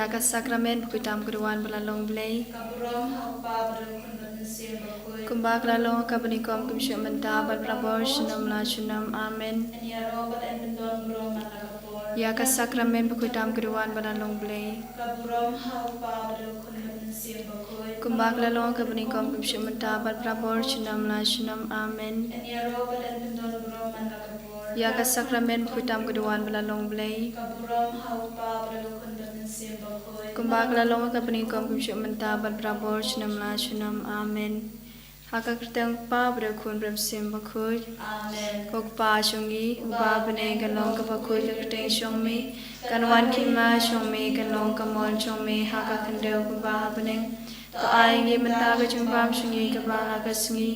Yaga sakramen pukutam keruan belalong blei. Kaburom haupa berukun bernusim bakui. Kumbak lalong kabanikom kumsyuk mentah berprabor sunam la sunam amen. Ania robat en bendon burom manakapor. Yaga sakramen pukutam keruan belalong blei. Kaburom haupa berukun bernusim bakui. Kumbak lalong kabanikom kumsyuk mentah berprabor sunam la sunam amen. Ania robat en bendon burom manakapor. Yaga sakramen pukutam keruan belalong blei. Kaburom haupa berukun bernusim bakui. Kumbak lalong kabanikom kumsyuk mentah berprabor sunam la sunam amen. Haka kerteng pa berukun bermusim bakui. Amen. Kok pa shungi uba bene galong ka bakui ka kerteng shongmi kanwan kima shongmi galong ka mon shongmi haka kendeu uba bene to ai ngi menta ka chumbam shungi ka bala ka sungi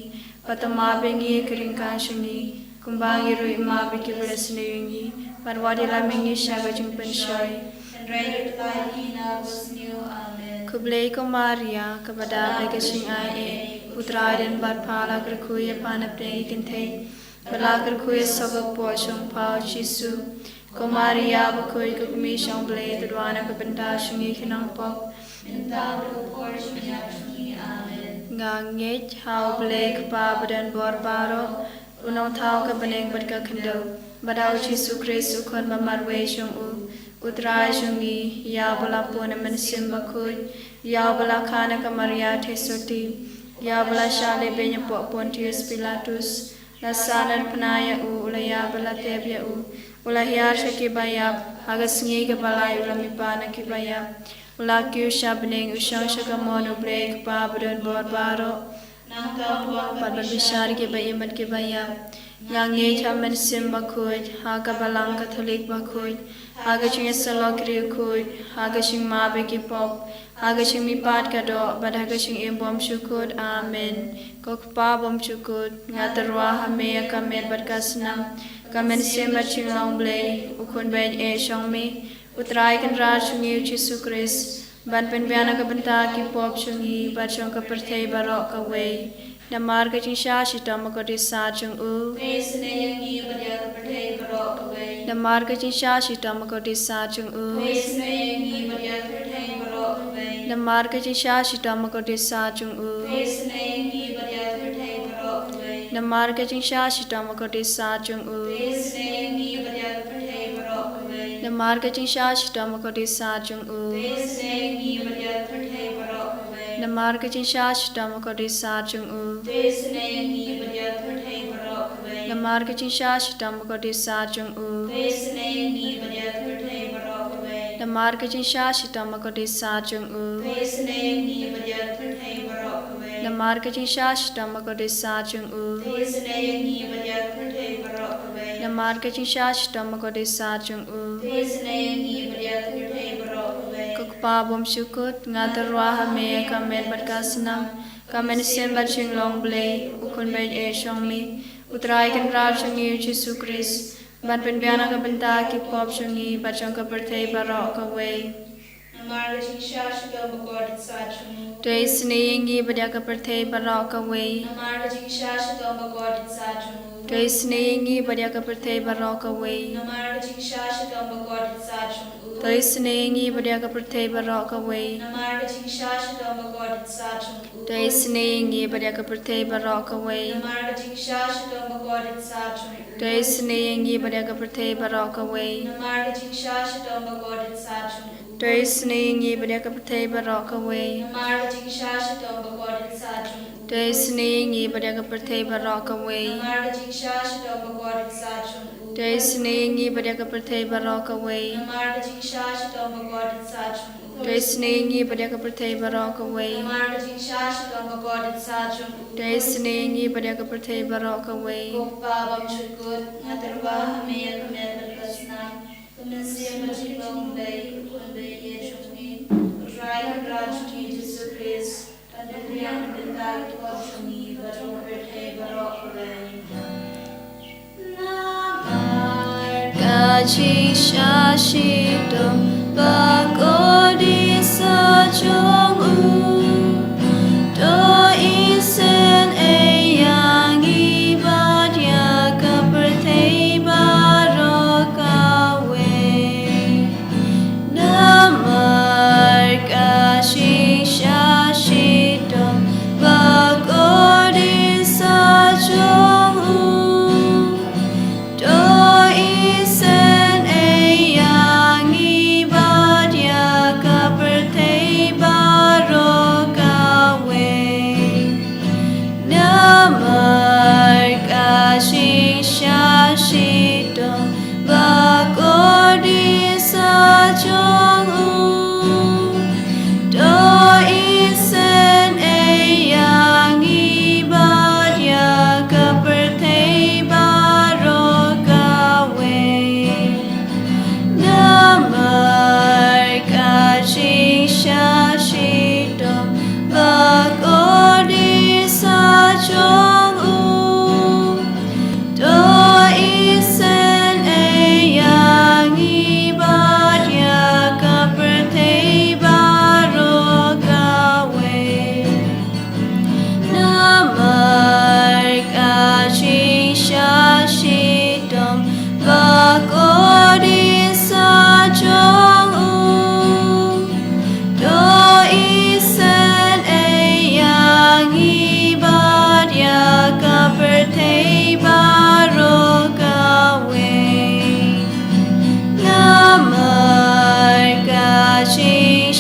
patama bengi keringkan shungi kumbang iru ima biki beresne yungi parwadi la mengi shaga chumpen shoy And ready to lie Hina was new. Amen. Kublai ko Maria kepada mereka sing ai putra dan Baphylla kerkuya panap dengi kentei bala kerkuya sabak po shong pau Yesu ko Maria bakui ko kumi shong blai tudwana ko benda shingi kinang pok Minta berukor sunyak sunyi. Amen. ngangit hau blai kepa badan borbaro unong tau ke beneng berka kendo badau Yesu Kristus kon mamarwe shong Utrai shungi ya bala puna mensim bakut ya bala kana ka Maria tesoti ya bala shale benya po Pontius Pilatus la sanar penaya ula ya bala tebya ula hiar shaki bayap hagas ngi ka balay ula mipana ki bayap ula kyu shabning usang shakamon ubrek pa budon borbaro Nang tapuan Padban bishar ke bayimat ke bayap ngangi chamen sim bakut haga balang Katolik bakut haga chung salok riukut haga chung mabe ki pop haga chung mipat kado bad haga chung imbom syukut amen kok pa bom syukut ngatarwa hame kamet berkasnam kamen sim chung long blei ukun ben shong mi utrai kan ra chung Yesu Kristus ban penbiana ka benta ki pop chung hi ba chung ka perthei barok ka wei namar ka chung sha shitam ko de sa chung u Pesne yangi berjaya berdaya berok kawai. namar ka chung sha shitam ko de sa chung u Pesne yangi berjaya berdaya berok kawai. namar ka chung sha shitam ko de sa chung u Pesne yangi berjaya berdaya berok kawai. namar ka chung sha shitam ko de sa chung u Pesne yangi berjaya berdaya berok kawai. namar ka chung sha shitam ko de sa chung u Pesne yangi berjaya berdaya berok kawai. namar ka chung sha shitam ko de sa chung u Pesne yangi berjaya berdaya berok kawai. namar ka chung sha shitam ko de sa chung u Pesne yangi berjaya berdaya berok kawai. namar ka chung sha shitam ko de sa chung u Pesne yangi berjaya berdaya berok kawai. namar ka chung sha shitam ko de sa chung u Pesne yangi berjaya berdaya berok kawai. namar ka chung sha shitam ko de sa chung u Pesne yangi berjaya berdaya berok kawai. Kukpa bom syukut ngatarwa hame kamet berkasnam kamen sim baching long blei ukun ben shong mi utrai kan ra chung Yesu Kristus ban penbiana ka benta ki pop chungi bachong ka perthei barok ka wei Namar jing shash ka bakod sachung. Dei sneyengi badya ka perthei barok ka wei Namar jing shash ka bakod sachung. Dei sneyengi badya ka perthei barok ka wei Namar jing shash ka bakod sachung. Dei sneyengi badya ka perthei barok ka wei Namar jing shash ka bakod sachung. Dei sneyengi badya ka perthei barok ka wei Namar jing shash ka bakod sachung. Dei sneyengi badya ka perthei barok ka wei Namar jing shash ka bakod sachung. Dei sneyengi badya ka perthei barok ka wei Namar jing shash ka bakod sachung. Dei sneyengi badya ka perthei barok ka wei Namar jing shash ka bakod sachung. Dei sneyengi badya ka perthei barok ka wei Namar jing shash ka bakod sachung. Dei sneyengi badya ka perthei barok ka wei Namar jing shash ka bakod sachung. Dei sneyengi badya ka perthei barok ka wei Goppa bam chukut ngaterwa hame kamet berkasna. Kumensia majibang bay kunbay yeshungi. Rai rajni Jesu Christ. Padriyan bentak wajungi barong bertay barok kawai. Kachi shashito bagodi sa chung u Do isen eyang ibadya ka perthei barok ka wei Namar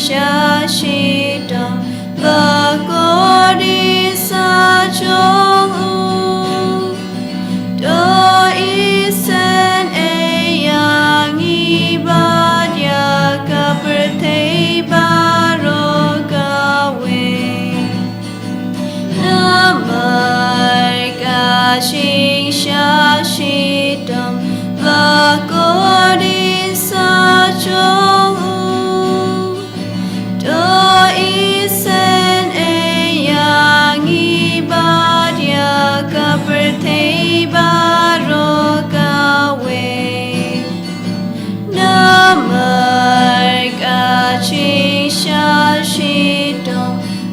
shashitam Vakodi sachong Do isen eyang ibadya kaperte barogawe Namar kashing shashitam Vakodi sachong Do isen eyang ibadya kaperte barogawe Namar kaching shashitam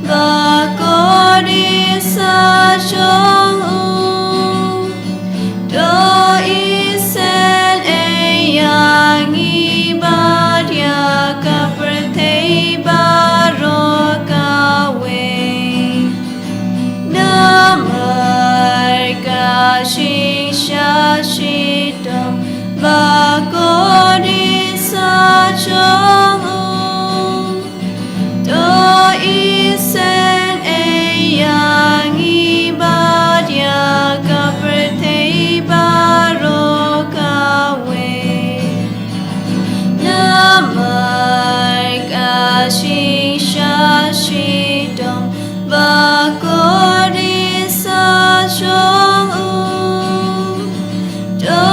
Vakodi sachong Do isen eyang ibadya kaperte barogawe Namar kashing shashitam Vakodi sachong Do isen eyang ibadya kaperte barogawe Namar kashing shashitam Vakodi sachong Do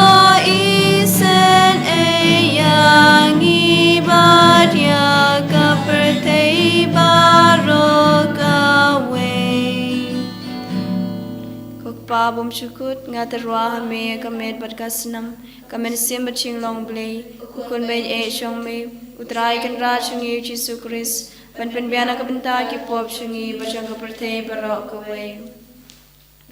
isen eyang ibadya kaperte barogawe Kokpabom syukut ngatarwa hame kamet badkasnam kamen sim baching long blei kukun bei e shong me utrai kan ra chungi Jesu Christ pen biana kapenta ki pop chungi bachang kaperte barogawe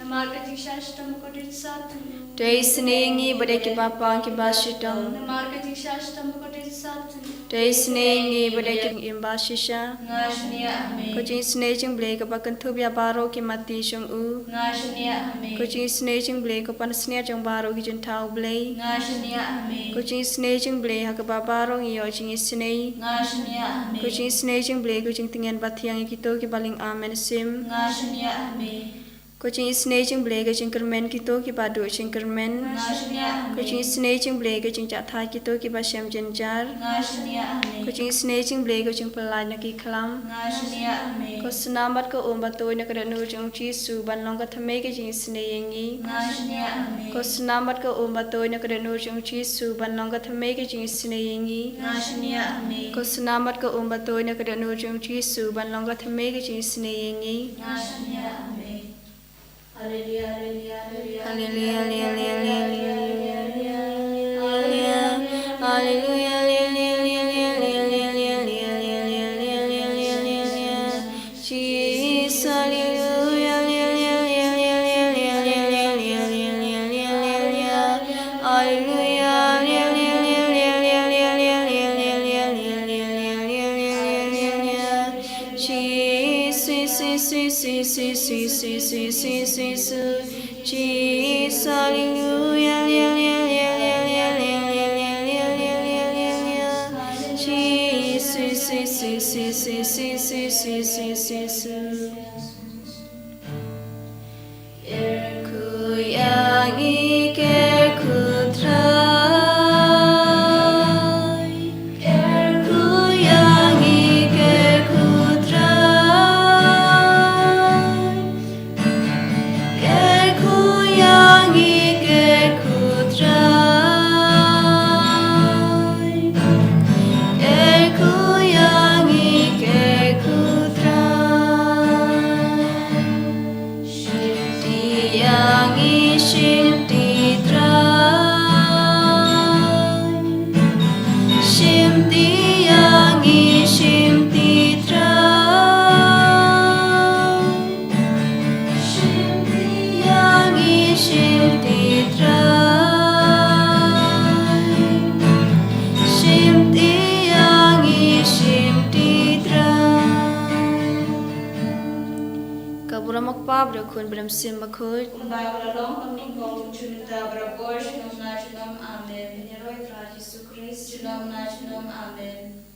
Namar kaching shashitam Vakodi sachong Teisnengi badeki bapa ki bashitam Namar kaching shashitam Vakodi sachong Teisnengi badeki imbashisha Ngashniya ame Kucing snejing blei kapakan thubya baro ki mati shong u Ngashniya ame Kucing snejing blei kapan snia jong baro ki jentau blei Ngashniya ame Kucing snejing blei hakaba baro ngiyo jing snei Ngashniya ame Kucing snejing blei kucing tingyan bathiang kito ki baling amen sim Ngashniya ame Kucing snejing blei kucing kermen kito ki badu jing kermen Ngashniya ame Kucing snejing blei kucing jatha kito ki basyam jenjar Ngashniya ame Kucing snejing blei kucing pelai naki klam Ngashniya ame Ko senamat ko batoi na kada nu jong Jesu ban long ka thame ke jing sneyengi Ngashniya ame Ko senamat ko batoi na kada nu jong Jesu ban long ka thame ke jing sneyengi Ngashniya ame Ko senamat ko batoi na kada nu jong Jesu ban long ka thame ke jing sneyengi Ngashniya ame Hallelujah hallelujah Hallelujah Hallelujah Jesus Hallelujah Jesus Hallelujah Ku yang iker ku try Ku yang iker ku try Ku yang iker ku try Ku yang iker ku try Yang ishimti try Shimti yang ishimti try Shimti yang ishimti try Shimti yang ishimti try Kabura makpab kun bram sim makhut Kumbai walalong kamning kong chunita brabor shalom na shalom amen Neroi tra Jesu Christ shalom na shalom amen